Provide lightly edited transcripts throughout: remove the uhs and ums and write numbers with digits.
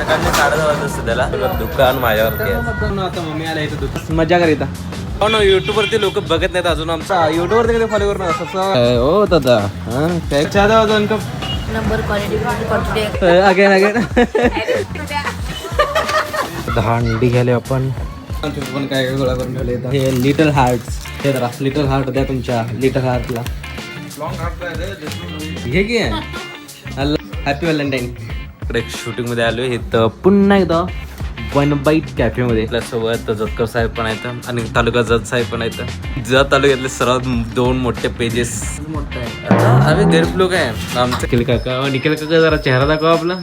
सकाळी 10:30 वाजता सध्याला दुकान माझ्यावरती आहे. आता मम्मी आला इथं दुकान मजा करीता. हो ना, युट्यूब वरती लोक बघत नाहीत अजून आमचा. युट्यूब वरती कधी फॉलो करून हो दादा काय चादा अजून का नंबर क्वालिटी अगेन अगेन दहांडी घ्यायला आपण पण काय काय गोळा करून ठेवले हे लिटल हार्ट्स. हे जरा लिटल हार्ट द्या तुमच्या लिटल हार्टला. हे की हॅपी व्हॅलेंटाईन. इकडे शूटिंग मध्ये आलोय. तर पुन्हा एकदा वन बाईट कॅफे मध्ये आपल्यासोबत जतकर साहेब पण आहेत आणि तालुका जज साहेब पण आहेत. जत तालुक्यातले सर्वात 2 मोठे पेजेस. मोठा आहे. आम्ही गरीब लोक आहे. आमचं निखिल काका निखिल काका जरा चेहरा दाखवा आपला.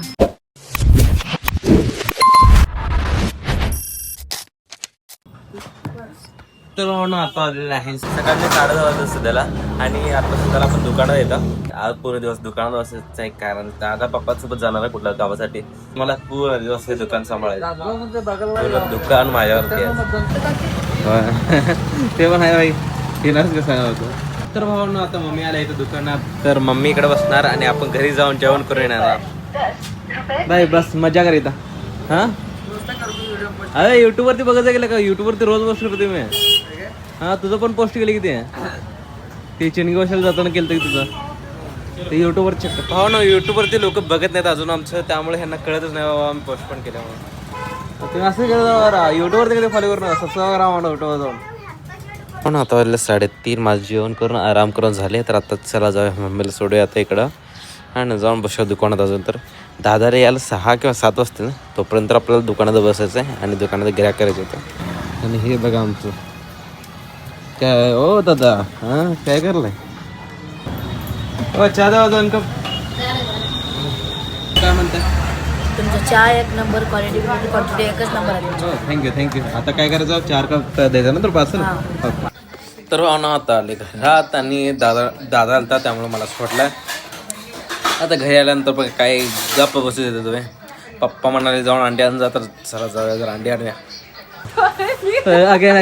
तर आता आलेलं आहे सकाळी 10:30 वाजता सध्याला आणि आता सध्याला आपण दुकानात येतं. आज पूर्ण दिवस दुकानात बसायचं एक कारण. दादा पप्पासोबत जाणार आहे कुठल्या गावासाठी. मला पूर्ण दिवस हे दुकान सांभाळायचं. दुकान माझ्यावरती आहे. ते पण आहे भाई. येणारच कसं होतं. तर भाऊ आता मम्मी आला इथं दुकानात. तर मम्मी इकडे बसणार आणि आपण घरी जाऊन जेवण करून येणार. बाय बस मजा करीता. हा अरे युट्यूब वरती बघायचं गेलं का? युट्यूब वरती रोज पोस्ट करते मी. हा तुझं पण पोस्ट केलं की ते चिनगी वशाला जाताना केलं की तुझं ते युट्यूब वर चेक कर. हो ना, युट्यूब वरती लोक बघत नाहीत अजून आमचं. त्यामुळे ह्यांना कळतच नाही बाबा आम्ही पोस्ट पण केल्यामुळे. तुम्ही असं केलं युट्यूब वरती कधी फॉलो करून सबस्क्राईब करा म्हणा युट्यूब वर जाऊन. हो ना, आता वाजले 3:30. माझं जेवण करून आराम करून झाले. तर आता चला जाऊया मम्मीला सोडूया आता इकडं आणि जाऊन बसूया दुकानात. अजून तर दादा रे याला 6 किंवा 7 वाजते ना. तोपर्यंत आपल्याला दुकानात बसायचं आहे आणि दुकानात गिऱ्हाईक करायचं होतं. आणि हे बघा आमचं काय ओ दादा काय करलंय चहा द्या दोन कप. काय म्हणताय? तुमचा चहा एक नंबर क्वालिटी क्वांटिटी एकच नंबर आहे. थँक्यू. आता काय करायचं 4 कप द्यायचं ना तर पार्सल. तर हो ना, आता आले घरात आणि दादा आलता त्यामुळे मला सोडलाय. आता घरी आल्यानंतर पण काय गप्प बसू देते तुम्ही. पप्पा म्हणाले जाऊन अंडी आणून जा. तर चला जाऊया जर अंडी आणूया. अगेन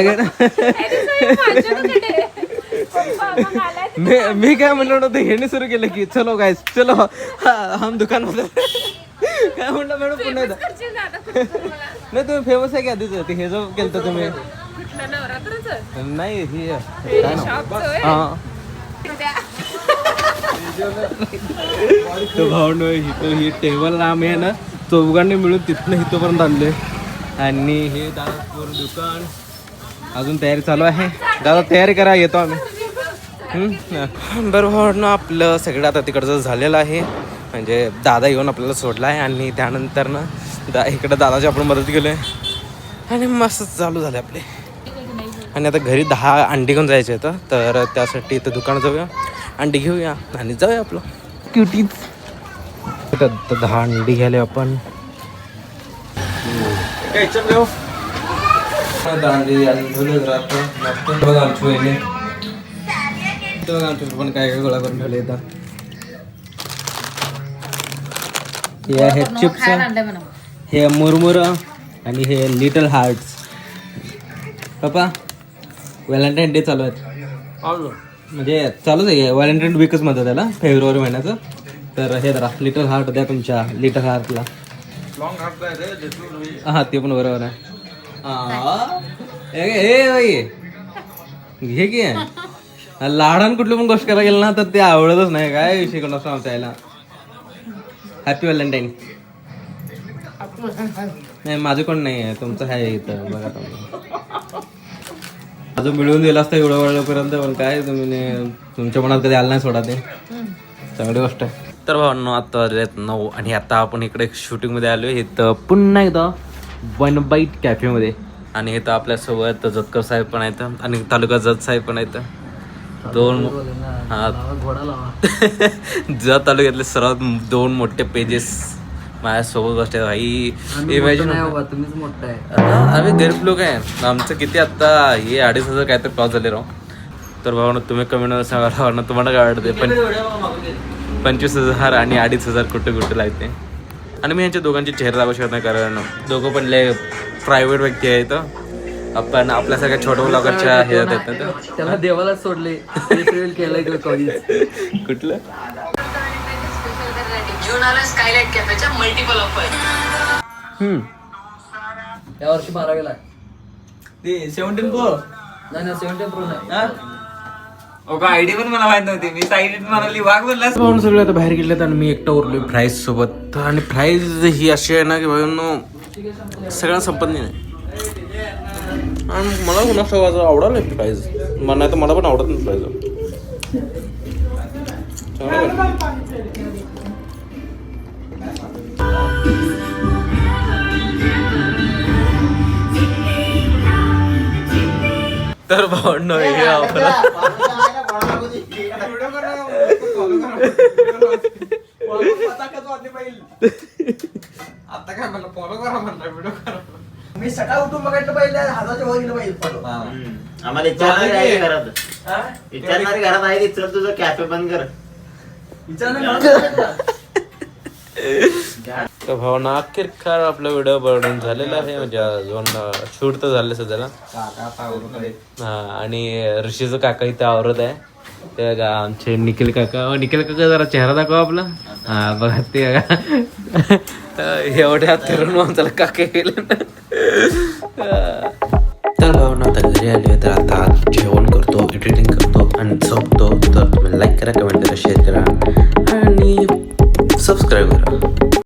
मी काय म्हणलं नव्हतं. ह्याने सुरू केलं की चलो गाईस चलो हम दुकान मध्ये. काय म्हणलं मॅडम पुन्हा एकदा. नाही तुम्ही फेमस आहे की आधीच ते हे जो केलं तुम्ही. नाही हे काय ना तो भाऊ ही टेबल आम्ही आहे ना चौघांनी मिळून तिथनं इथपर्यंत आणले. आणि हे दादा पूर्ण दुकान अजून तयारी चालू आहे. दादा तयारी करा येतो आम्ही. बरं भाऊ ना, आपलं सगळं आता तिकडचं झालेलं आहे. म्हणजे दादा येऊन आपल्याला सोडला आहे आणि त्यानंतर ना इकडं दादाची आपण मदत केली आणि मस्त चालू झाले आपले. आणि आता घरी 10 अंडी घेऊन जायचे आहेत. तर त्यासाठी इथं दुकानात जाऊया, अंडी घेऊया आणि जाऊया आपलं क्युटीज. 10 अंडी घ्यायला आपण पण काय काय गोळा करून ठेवले. हे आहे चिप्स, हे मुरमुर आणि हे लिटल हार्ट्स. पप्पा व्हॅलेंटाईन डे चालू आहेत. म्हणजे चालूच आहे व्हॅलेंटाईन वीकच म्हणतात त्याला, फेब्रुवारी महिन्याचं. तर हे जरा लिटल हार्ट द्या तुमच्या लिटल हार्टला. हा ते पण बरोबर आहे. हे की लाडान कुठली पण गोष्ट करायला गेलं ना तर ते आवडतच नाही. काय विषय कोण असं आमच्या यायला. Happy Valentine. नाही माझं कोण नाही आहे, तुमचं आहे इथं बघा. माझं मिळून दिलं असतं एवढं वेळपर्यंत. पण काय तुम्ही तुमच्या मनात कधी आलं नाही सोडा. ते चांगली गोष्ट आहे. तर भावांनो आता वाजलेत 9 आणि आता आपण इकडे शूटिंगमध्ये आलो आहे. तर पुन्हा एकदा वन बाईट कॅफेमध्ये. आणि इथं आपल्यासोबत जतकर साहेब पण आहेत आणि तालुका जज साहेब पण आहेत. 2 जत तालुक्यातले सर्वात 2 मोठे पेजेस माझ्यासोबत बसले भाई. इमॅजिन तुम्हीच मोठा आहे. आम्ही गरीब लोक आहे. आमचं किती आत्ता हे 2,500 काहीतरी पास झाले राव. तर भावना तुम्ही कमी सांगा भावना तुम्हाला काय वाटते. पण 25,000 आणि 2,500 कुठे लागते. आणि मी यांच्या दोघांचे चेहरे दाखवू शकत नाही कारण दोघं पण लय प्रायव्हेट व्यक्ती आहेत. आपण आपल्यासारख्या छोट्या ब्लॉगरच्या हे जातात ना. त्याला देवाला सोडले केलं कुठलं जून आला स्कायलाइट कॅफेच्या मल्टिपल ऑफर. या वर्षी 12वीला आहे. ते 17 Pro नाही 17 Pro नाही. आयडी पण मला माहित नव्हती. मी साईड म्हणाली वाघ बोलला. पाहून सगळे आता बाहेर गेलेत आणि मी एकटा उरलोय फ्राईज सोबत. आणि फ्राईज ही अशी आहे ना की भाई सगळ्यांना संपत नाही. आणि मला कुणाचं आवडायला फ्राईज नाही तर मला पण आवडत नाही फ्राईज. तर भावंड हे आपलं आता काय म्हणलं फॉलो करा म्हणलं व्हिडिओ करा. मी सकाळ उठून बघायला पाहिजे 1000च्या वर गेलं पाहिजे follow. आम्हाला विचारणारी घरात आहे की चल तुझं कॅफे बंद कर. तर भावना अखेरकार आपला व्हिडिओ बनवून झालेला आहे. म्हणजे अजून शूट तर झालं सध्याला. हा आणि ऋषीचं काका इथे आवरत आहे. ते बघा आमचे निखिल काका. निखिल काका जरा चेहरा दाखवा आपला. हा बघा ते बघा एवढ्या तरुण माणसाला काका गेले. तर भावना आता घरी आली तर आता जेवण